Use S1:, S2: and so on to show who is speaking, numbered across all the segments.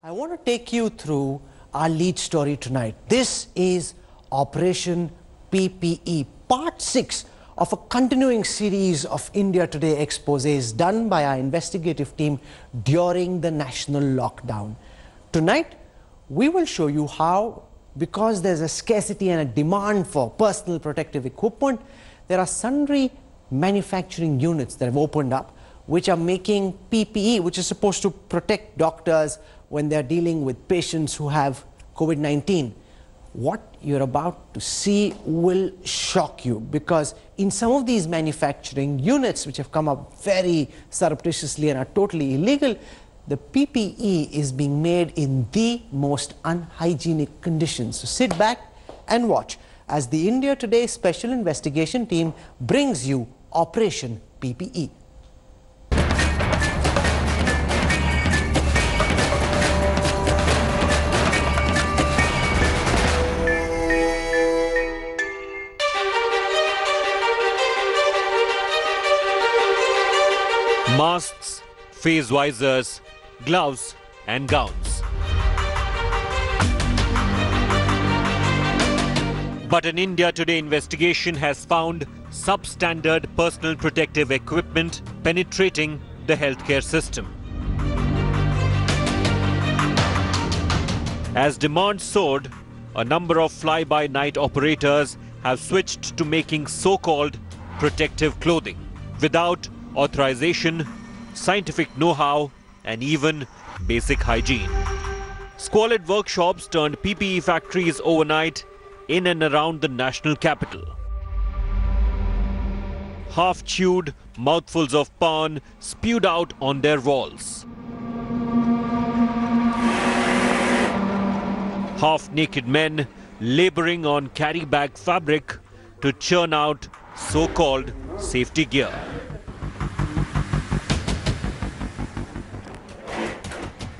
S1: I want to take you through our lead story tonight. This is Operation PPE, part 6 of a continuing series of India Today exposés done by our investigative team during the national lockdown. Tonight, we will show you how, because there's a scarcity and a demand for personal protective equipment, there are sundry manufacturing units that have opened up which are making PPE, which is supposed to protect doctors when they're dealing with patients who have COVID-19. What you're about to see will shock you, because in some of these manufacturing units which have come up very surreptitiously and are totally illegal, the PPE is being made in the most unhygienic conditions. So sit back and watch as the India Today Special Investigation Team brings you Operation PPE.
S2: Masks, face visors, gloves and gowns. But an India Today investigation has found substandard personal protective equipment penetrating the healthcare system. As demand soared, a number of fly-by-night operators have switched to making so-called protective clothing without authorization, scientific know-how and even basic hygiene. Squalid workshops turned PPE factories overnight in and around the national capital. Half-chewed mouthfuls of pan spewed out on their walls. Half-naked men laboring on carry-bag fabric to churn out so-called safety gear.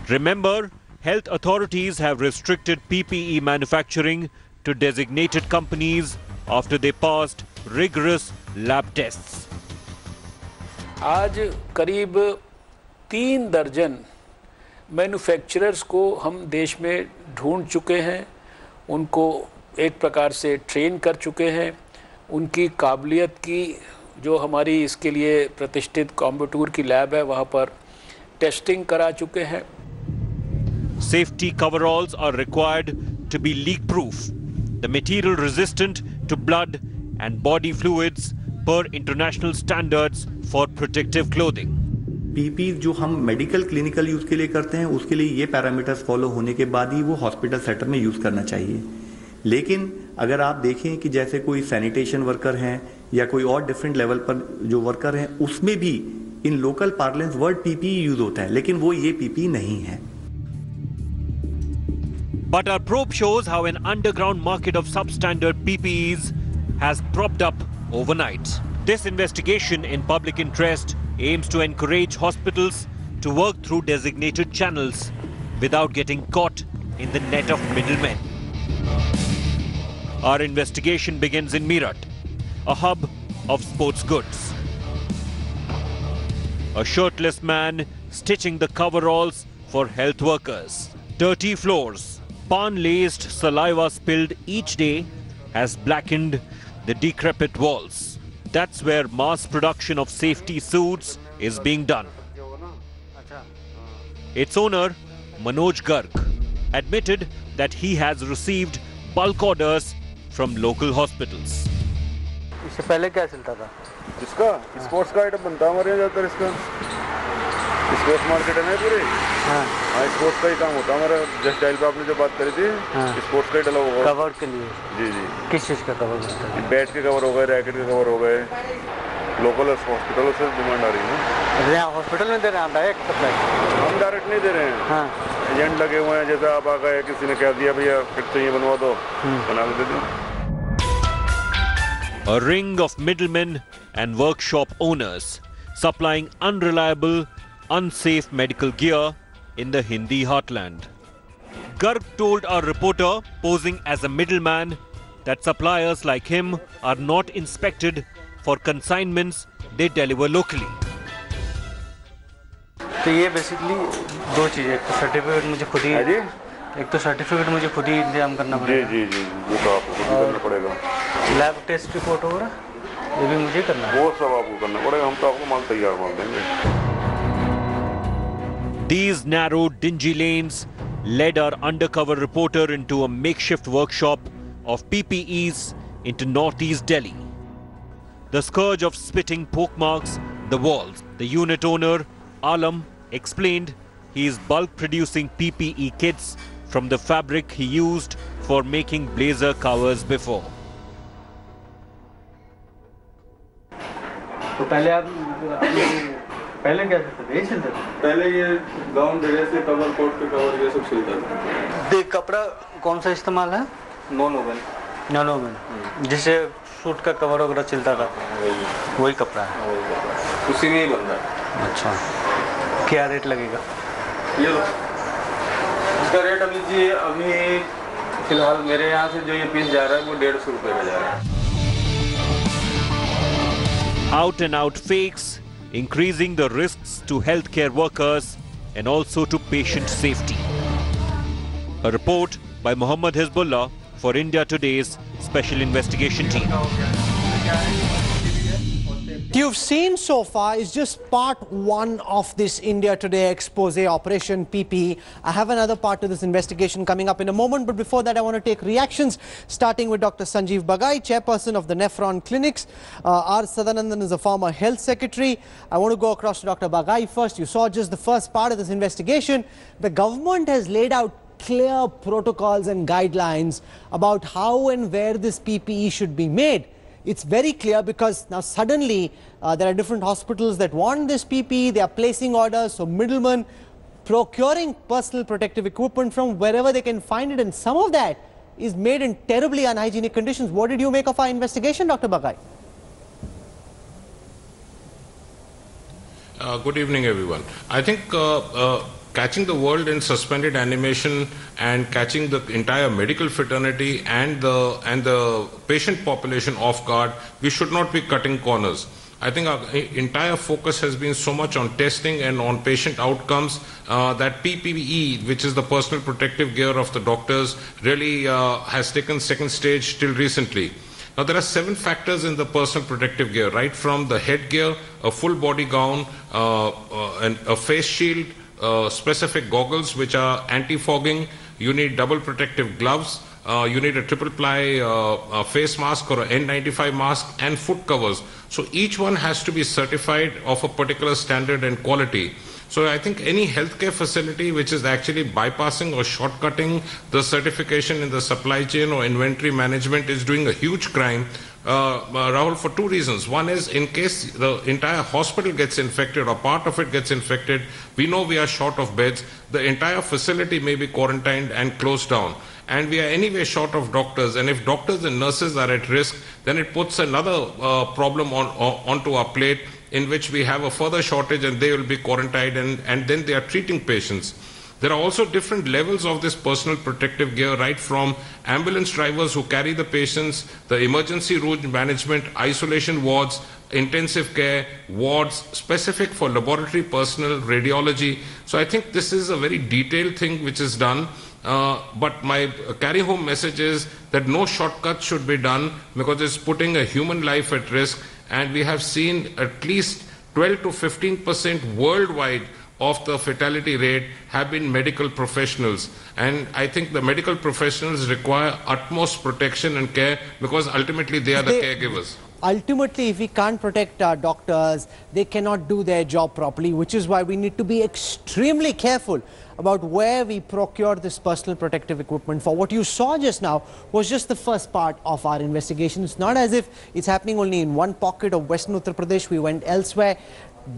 S2: Remember, health authorities have restricted PPE manufacturing to designated companies after they passed rigorous lab tests.
S3: आज करीब 3 दर्जन manufacturers को हम देश में ढूंढ चुके हैं, उनको एक प्रकार से ट्रेन कर चुके हैं, उनकी काबिलियत की जो हमारी इसके लिए प्रतिष्ठित कोयंबटूर की लैब है वहाँ पर टेस्टिंग करा चुके हैं.
S2: Safety coveralls are required to be leak-proof, the material resistant to blood and body fluids per international standards for protective clothing.
S4: PP जो हम मेडिकल क्लिनिकल यूज के लिए करते हैं उसके लिए ये पैरामीटर्स फॉलो होने के बाद ही वो हॉस्पिटल सेक्टर में यूज करना चाहिए. लेकिन अगर आप देखें कि जैसे कोई सैनिटेशन वर्कर हैं या कोई और डिफरेंट लेवल पर जो वर्कर हैं उसमें भी in local parlance word PP use होता है, लेकिन वो ये पीपी नहीं है.
S2: But our probe shows how an underground market of substandard PPEs has propped up overnight. This investigation in public interest aims to encourage hospitals to work through designated channels without getting caught in the net of middlemen. Our investigation begins in Meerut, a hub of sports goods. A shirtless man stitching the coveralls for health workers. Dirty floors, pan-laced saliva spilled each day has blackened the decrepit walls. That's where mass production of safety suits is being done. Its owner, Manoj Garg, admitted that he has received bulk orders from local hospitals.
S5: इससे पहले क्या चलता था?
S6: इसका sports का item बनता हमारे यहाँ ज़्यादातर. इसका स्पोर्ट्स मार्केट है ना पूरी. हाँ, स्पोर्ट्स का ही काम होता है हमारा. जस्ट डायल पे आपने जो बात करी थी, स्पोर्ट्स का ही डला होगा
S5: कवर के लिए. जी जी. किस चीज़ का कवर बनता है?
S6: बैट के कवर हो गए, रैकेट के कवर हो गए. लोकल हॉस्पिटलों से डिमांड आ रही है.
S5: यहाँ हॉस्पिटल में दे रहे हैं डायरेक्ट सप्लाई? हम
S6: डायरेक्ट नहीं दे रहे हैं. हाँ, एजेंट लगे हुए हैं. जैसे आप आ गए, किसी ने कह दिया भैया फिर तो ये बनवा दो, बना के दे दो.
S2: A ring of middlemen and workshop owners supplying unreliable, unsafe medical gear in the Hindi heartland. Garg told our reporter posing as a middleman that suppliers like him are not inspected for consignments they deliver locally.
S5: तो ये basically दो चीज़ें, एक तो certificate मुझे खुद ही,
S6: जी
S5: एक तो सर्टिफिकेट मुझे खुद ही इंतजाम करना
S6: जी
S5: पड़ेगा,
S6: जी जी, वो तो आपको खुद ही करना पड़ेगा।
S5: लैब टेस्ट रिपोर्ट वगैरह ये भी मुझे करना है।
S6: वो सब आपको करना पड़ेगा, हम तो आपको माल तैयार माल देंगे।
S2: These narrow, dingy lanes led our undercover reporter into a makeshift workshop of PPEs into northeast Delhi. The scourge of spitting pokemarks the walls. The unit owner, Alam, explained he is bulk producing PPE kits from the fabric he used for making blazer covers before.
S5: तो पहले आप पहले क्या करते थे? यही सिलते थे?
S6: पहले ये गाउन ड्रेस से कवर, कोट के कवर, ये सब सिलता था।
S5: देख कपड़ा कौन सा इस्तेमाल है?
S6: Non oven.
S5: नॉन ओवन, जिससे सूट का कवर वगैरह चलता था, वही कपड़ा है,
S6: उसी में ही बन रहा है।
S5: अच्छा, क्या रेट लगेगा?
S6: ये लो, इसका रेट अभी फिलहाल मेरे यहाँ से जो ये पीस जा रहा है वो 150 रुपये का जा रहा है।
S2: Out and out fakes, increasing the risks to healthcare workers and also to patient safety. A report by Mohammad Hizbullah for India Today's Special Investigation Team.
S1: You've seen so far is just part one of this India Today expose, Operation PPE. I have another part to this investigation coming up in a moment, but before that I want to take reactions, starting with Dr. Sanjeev Bagai, chairperson of the Nephron Clinics. R. Sadanandan is a former health secretary. I want to go across to Dr. Bagai first. You saw just the first part of this investigation. The government has laid out clear protocols and guidelines about how and where this PPE should be made. It's very clear because now suddenly there are different hospitals that want this PPE, they are placing orders, so middlemen procuring personal protective equipment from wherever they can find it, and some of that is made in terribly unhygienic conditions. What did you make of our investigation, Dr. Bagai?
S7: Good evening, everyone. I think catching the world in suspended animation and catching the entire medical fraternity and the patient population off guard, we should not be cutting corners. I think our entire focus has been so much on testing and on patient outcomes that PPE, which is the personal protective gear of the doctors, really has taken second stage till recently. Now, there are 7 factors in the personal protective gear, right from the headgear, a full body gown, and a face shield, specific goggles which are anti-fogging. You need double protective gloves. You need a triple ply face mask or an N95 mask and foot covers. So each one has to be certified of a particular standard and quality. So I think any healthcare facility which is actually bypassing or shortcutting the certification in the supply chain or inventory management is doing a huge crime, Rahul, for 2 reasons. One is, in case the entire hospital gets infected or part of it gets infected, we know we are short of beds. The entire facility may be quarantined and closed down. And we are anyway short of doctors. And if doctors and nurses are at risk, then it puts another problem onto our plate, in which we have a further shortage and they will be quarantined and then they are treating patients. There are also different levels of this personal protective gear, right from ambulance drivers who carry the patients, the emergency room management, isolation wards, intensive care, wards, specific for laboratory personnel, radiology. So I think this is a very detailed thing which is done. But my carry home message is that no shortcuts should be done because it's putting a human life at risk. And we have seen at least 12 to 15% worldwide of the fatality rate have been medical professionals. And I think the medical professionals require utmost protection and care because ultimately they are the caregivers.
S1: Ultimately, if we can't protect our doctors, they cannot do their job properly, which is why we need to be extremely careful about where we procure this personal protective equipment for. What you saw just now was just the first part of our investigation. It's not as if it's happening only in one pocket of Western Uttar Pradesh. We went elsewhere,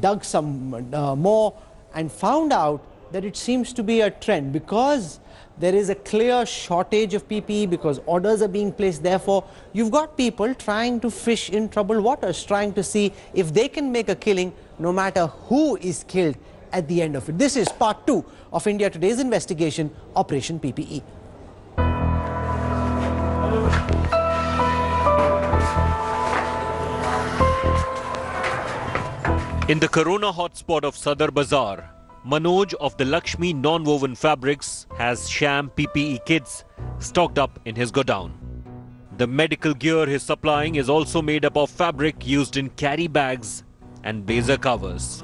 S1: dug some more, and found out that it seems to be a trend because there is a clear shortage of PPE, because orders are being placed. Therefore, you've got people trying to fish in troubled waters, trying to see if they can make a killing no matter who is killed at the end of it. This is part 2 of India Today's investigation, Operation PPE.
S2: In the corona hotspot of Sadar Bazaar, Manoj of the Lakshmi non-woven fabrics has sham PPE kits stocked up in his godown. The medical gear he's supplying is also made up of fabric used in carry bags and blazer covers.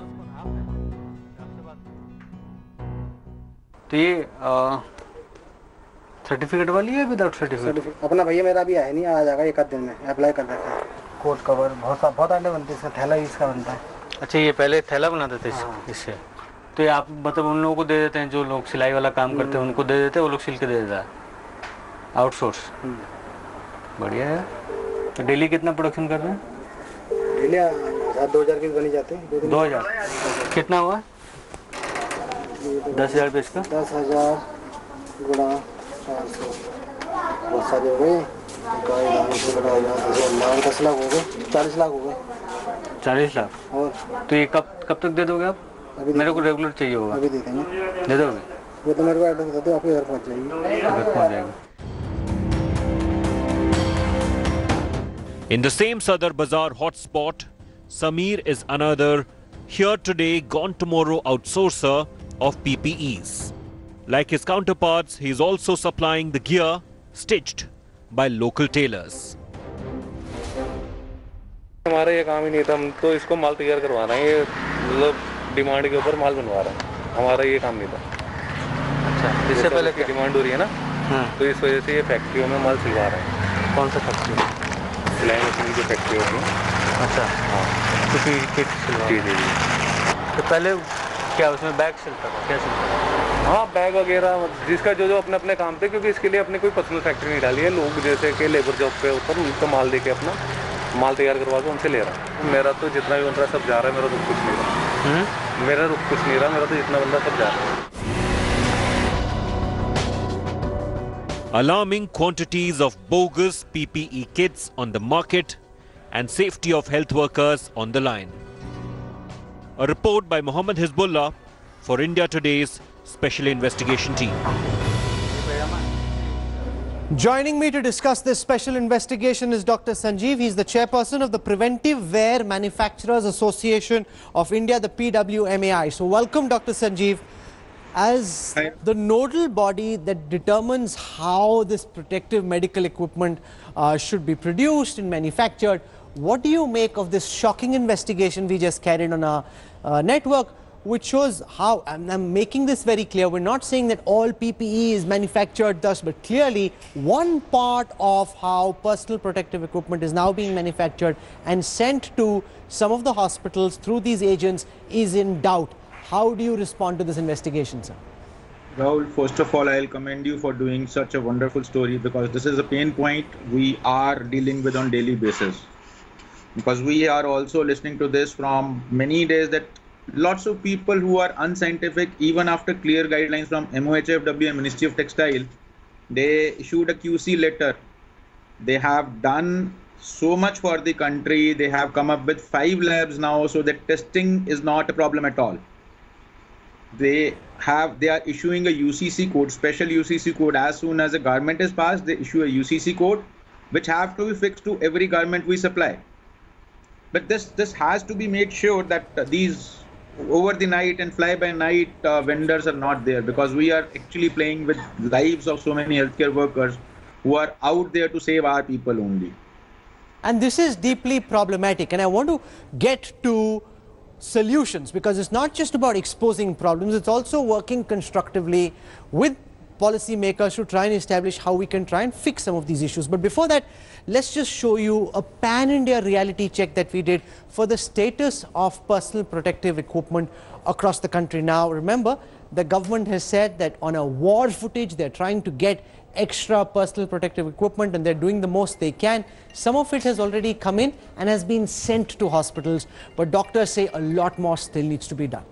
S5: तो ये certificate वाली है without certificate?
S8: अपना भैया मेरा भी है नहीं, आ जाएगा एक आध दिन में, अप्लाई कर देते हैं। कोट कवर बहुत आने बनते हैं, इसका थैला इसका बनता है।
S5: अच्छा, ये पहले थैला बनाते थे इससे? तो ये आप मतलब उन लोगों को दे देते हैं जो लोग सिलाई वाला काम करते हैं, उनको दे देते हैं, वो लोग सिल के दे देता है, आउटसोर्स। बढ़िया है। तो डेली कितना प्रोडक्शन कर रहे हैं?
S8: डेली 2000 के बनी जाते हैं।
S5: 2000 कितना हुआ? 10,000 पे इसका?
S8: 10,000 गुणा 400 बहुत सारे हो गए। 10 लाख हो गए, 40 लाख हो गए।
S5: 40 लाख? और तो ये कब तक दे दोगे आप? मेरे को रेगुलर चाहिए होगा।
S8: अभी दे देंगे।
S5: दे दोगे?
S8: वो तो मेरे को एड्रेस बता दो, आपके घर पहुँच जाएगी।
S5: घर पहुँच जाएगी।
S2: In the same Sadar Bazaar hotspot, Sameer is another here today, gone tomorrow outsourcer of PPEs. Like his counterparts, he is also supplying the gear stitched by local tailors.
S6: हमारा ये काम ही नहीं था, हम तो इसको माल तैयार करवा रहे हैं, ये मतलब डिमांड के ऊपर माल बनवा रहे हैं, हमारा ये काम नहीं था।
S5: अच्छा, इससे पहले
S6: की डिमांड हो रही है ना, तो इस वजह से ये फैक्ट्रियों में माल सिलवा रहे हैं।
S5: कौन सा फैक्ट्री?
S6: सिलाई मशीन की फैक्ट्री होती है।
S5: अच्छा, हाँ, क्योंकि किट सिलवा।
S6: जी।
S5: तो पहले क्या उसमें बैग सिलता था, क्या सिलता था?
S6: हाँ, बैग वगैरह, जिसका जो अपने अपने काम थे, क्योंकि इसके लिए अपने कोई पर्सनल फैक्ट्री नहीं डाली है। लोग जैसे कि लेबर जॉब पे ऊपर उनको माल दे के अपना माल तैयार करवा के उनसे ले रहा हूँ। मेरा तो जितना भी बन रहा सब जा रहा है, मेरा तो कुछ नहीं रहा। मेरा तो कुछ नहीं रहा, मेरा तो जितना बन रहा सब जा रहा है।
S2: Alarming quantities of bogus PPE kits on the market and safety of health workers on the line. A report by Mohammed Hizbullah for India Today's Special Investigation Team.
S1: Joining me to discuss this special investigation is Dr. Sanjeev. He's the chairperson of the Preventive Wear Manufacturers Association of India, the PWMAI. So welcome, Dr. Sanjeev. As the nodal body that determines how this protective medical equipment should be produced and manufactured, what do you make of this shocking investigation we just carried on our network, which shows how, and I'm making this very clear, we're not saying that all PPE is manufactured thus, but clearly one part of how personal protective equipment is now being manufactured and sent to some of the hospitals through these agents is in doubt. How do you respond to this investigation, sir?
S9: Rahul, first of all, I'll commend you for doing such a wonderful story, because this is a pain point we are dealing with on daily basis. Because we are also listening to this from many days that lots of people who are unscientific, even after clear guidelines from MOHFW and Ministry of Textile, they issued a QC letter. They have done so much for the country. They have come up with 5 labs now, so that testing is not a problem at all. They are issuing a UCC code, special UCC code. As soon as a garment is passed, they issue a UCC code, which have to be fixed to every garment we supply. But this has to be made sure that these over the night and fly by night vendors are not there, because we are actually playing with lives of so many healthcare workers who are out there to save our people only.
S1: And this is deeply problematic, and I want to get to solutions, because it's not just about exposing problems, it's also working constructively with policymakers to try and establish how we can try and fix some of these issues. But before that, let's just show you a pan-India reality check that we did for the status of personal protective equipment across the country. Now remember, the government has said that on a war footage they're trying to get extra personal protective equipment, and they're doing the most they can. Some of it has already come in and has been sent to hospitals, but doctors say a lot more still needs to be done.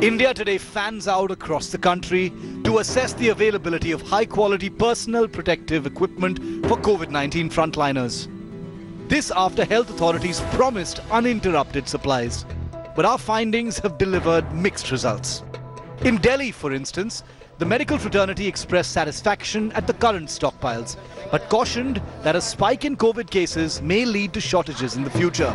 S10: India Today fans out across the country to assess the availability of high-quality personal protective equipment for COVID-19 frontliners. This after health authorities promised uninterrupted supplies. But our findings have delivered mixed results. In Delhi, for instance, The medical fraternity expressed satisfaction at the current stockpiles, but cautioned that a spike in COVID cases may lead to shortages in the future.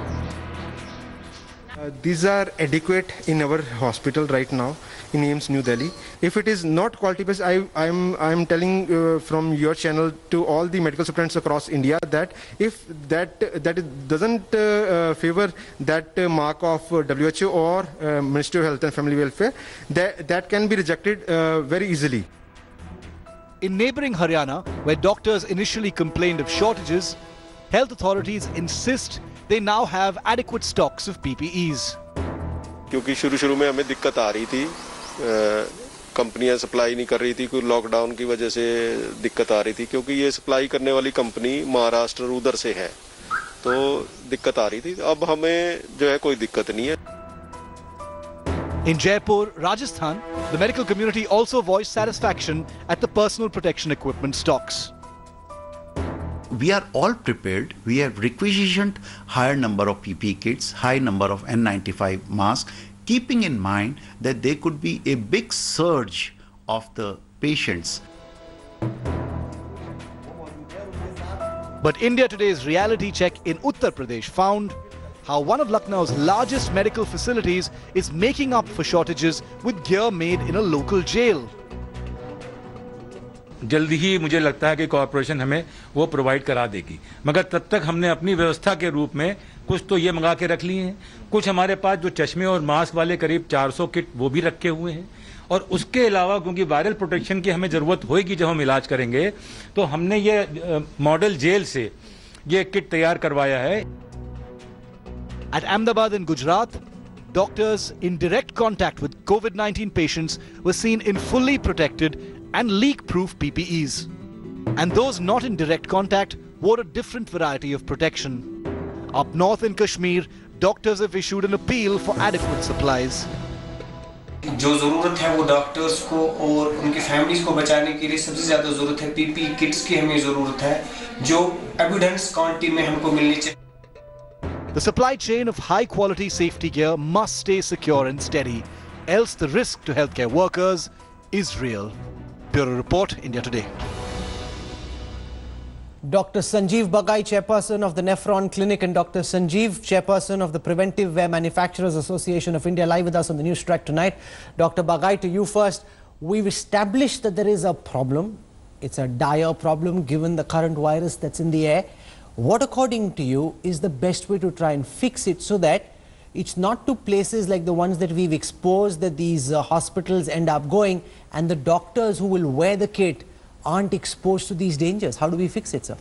S11: These are adequate in our hospital right now in AIIMS New Delhi. If it is not quality based, I'm telling from your channel to all the medical students across India that if that doesn't favor that mark of WHO or Ministry of Health and Family Welfare, that can be rejected very easily.
S10: In neighbouring Haryana, where doctors initially complained of shortages, health authorities insist they now have adequate stocks of PPEs.
S12: क्योंकि शुरू में हमें दिक्कत आ रही थी, कंपनियां supply नहीं कर रही थी, कोई लॉकडाउन की वजह से दिक्कत आ रही थी, क्योंकि ये सप्लाई करने वाली कंपनी महाराष्ट्र उधर से है, तो दिक्कत आ रही थी. अब हमें जो है कोई दिक्कत नहीं है.
S10: In Jaipur, Rajasthan, the medical community also voiced satisfaction at the personal protection equipment stocks.
S13: We are all prepared. We have requisitioned higher number of PPE kits, high number of N95 masks, keeping in mind that there could be a big surge of the patients.
S10: But India Today's reality check in Uttar Pradesh found how one of Lucknow's largest medical facilities is making up for shortages with gear made in a local jail.
S14: जल्दी ही मुझे लगता है कि corporation हमें वो provide करा देगी, मगर तब तक हमने अपनी व्यवस्था के रूप में कुछ तो ये मंगा के रख लिए हैं. कुछ हमारे पास जो चश्मे और मास्क वाले करीब 400 किट वो भी रखे हुए हैं, और उसके अलावा क्योंकि वायरल प्रोटेक्शन की हमें ज़रूरत होगी जब हम इलाज करेंगे, तो हमने ये मॉडल जेल से ये किट तैयार करवाया है.
S10: At Ahmedabad in Gujarat, doctors in direct contact with COVID-19 patients were seen in fully protected and leak-proof PPEs. And those not in direct contact wore a different variety of protection. Up north in Kashmir, doctors have issued an appeal for adequate supplies.
S15: जो ज़रूरत है वो doctors को और उनकी families को बचाने के लिए सबसे ज़्यादा ज़रूरत है पीपीई किट्स की हमें ज़रूरत है, जो एविडेंस क्वांटिटी में हमको मिलनी चाहिए.
S10: The supply chain of high-quality safety gear must stay secure and steady, else the risk to healthcare workers is real. Bureau Report, India Today.
S1: Dr. Sanjeev Bagai, chairperson of the Nephron Clinic, and Dr. Sanjeev, chairperson of the Preventive Wear Manufacturers Association of India, live with us on the News Track tonight. Dr. Bagai, to you first. We've established that there is a problem. It's a dire problem given the current virus that's in the air. What, according to you, is the best way to try and fix it so that it's not to places like the ones that we've exposed that these hospitals end up going, and the doctors who will wear the kit aren't exposed to these dangers? How do we fix it, sir?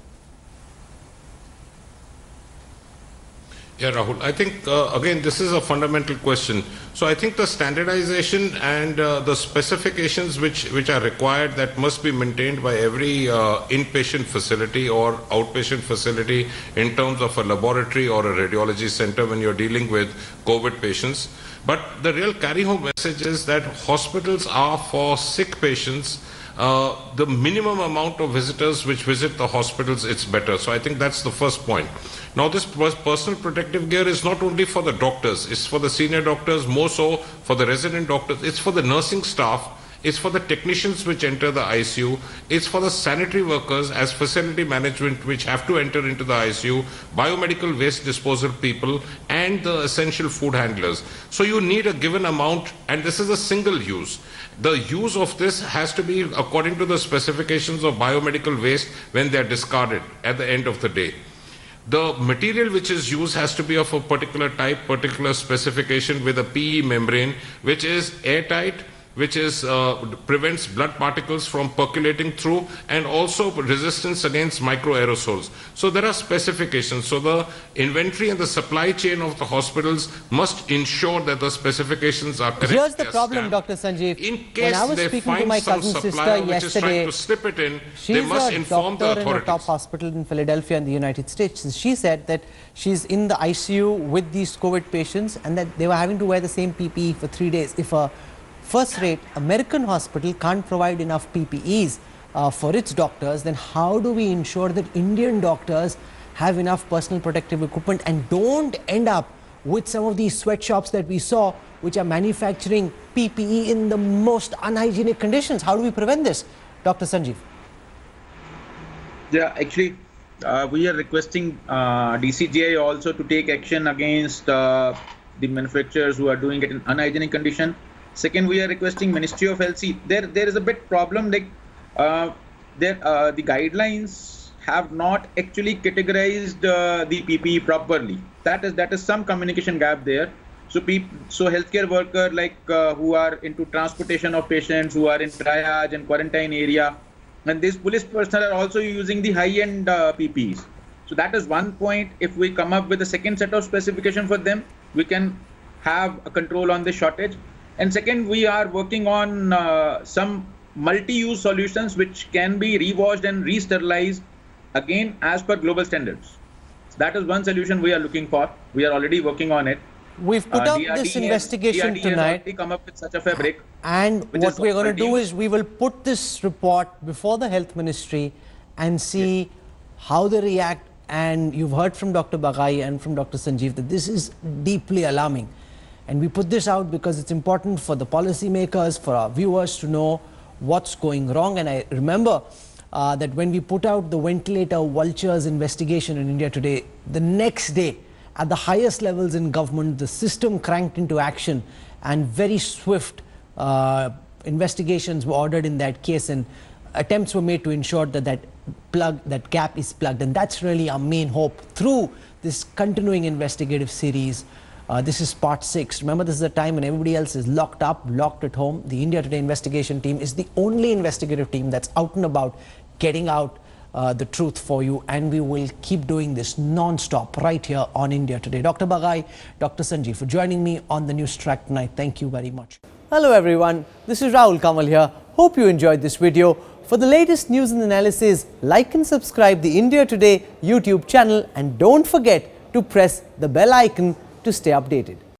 S7: Yeah, Rahul, I think, again, this is a fundamental question. So I think the standardization and the specifications which are required, that must be maintained by every inpatient facility or outpatient facility in terms of a laboratory or a radiology center when you're dealing with COVID patients. But the real carry-home message is that hospitals are for sick patients. The minimum amount of visitors which visit the hospitals, it's better. So I think that's the first point. Now, this personal protective gear is not only for the doctors, it's for the senior doctors, more so for the resident doctors, it's for the nursing staff, it's for the technicians which enter the ICU, it's for the sanitary workers as facility management which have to enter into the ICU, biomedical waste disposal people, and the essential food handlers. So you need a given amount, and this is a single use. The use of this has to be according to the specifications of biomedical waste when they are discarded at the end of the day. The material which is used has to be of a particular type, particular specification with a PE membrane, which is airtight, which is prevents blood particles from percolating through, and also resistance against microaerosols. So there are specifications. So the inventory and the supply chain of the hospitals must ensure that the specifications are correct.
S1: Here's the problem, Dr. Sanjeev.
S7: In case
S1: when I was
S7: they
S1: speaking
S7: find
S1: to my
S7: some
S1: cousin sister
S7: supplier which is trying
S1: yesterday,
S7: to slip it in,
S1: she's
S7: they must
S1: a
S7: inform the
S1: doctor in a
S7: authorities.
S1: top hospital in Philadelphia in the United States. She said that she's in the ICU with these COVID patients and that they were having to wear the same PPE for 3 days. If a first-rate American hospital can't provide enough PPEs for its doctors, then how do we ensure that Indian doctors have enough personal protective equipment and don't end up with some of these sweatshops that we saw, which are manufacturing PPE in the most unhygienic conditions? How do we prevent this? Dr. Sanjeev.
S9: Yeah, actually, we are requesting DCGI also to take action against the manufacturers who are doing it in unhygienic condition. Second, we are requesting Ministry of Health. See, there is a bit problem, like the guidelines have not actually categorized the PPE properly. That is some communication gap there. So healthcare worker like who are into transportation of patients, who are in triage and quarantine area, and these police personnel are also using the high-end PPEs. So that is one point. If we come up with a second set of specification for them, we can have a control on the shortage. And second, we are working on some multi-use solutions which can be rewashed and re-sterilized again as per global standards. That is one solution we are looking for. We are already working on it.
S1: We've put up this investigation
S9: DRD
S1: tonight.
S9: has already come up with such a fabric.
S1: And what we're going to do is we will put this report before the Health Ministry and see how they react. And you've heard from Dr. Bagai and from Dr. Sanjeev that this is deeply alarming. And we put this out because it's important for the policymakers, for our viewers to know what's going wrong. And I remember that when we put out the ventilator vultures investigation in India Today, the next day, at the highest levels in government, the system cranked into action and very swift investigations were ordered in that case, and attempts were made to ensure that that gap is plugged. And that's really our main hope through this continuing investigative series. This is part 6. Remember, this is a time when everybody else is locked up, locked at home. The India Today investigation team is the only investigative team that's out and about getting out the truth for you, and we will keep doing this non-stop right here on India Today. Dr. Bagai, Dr. Sanjeev, for joining me on the news track tonight. Thank you very much. Hello everyone, this is Rahul Kamal here. Hope you enjoyed this video. For the latest news and analysis, like and subscribe the India Today YouTube channel, and don't forget to press the bell icon to stay updated.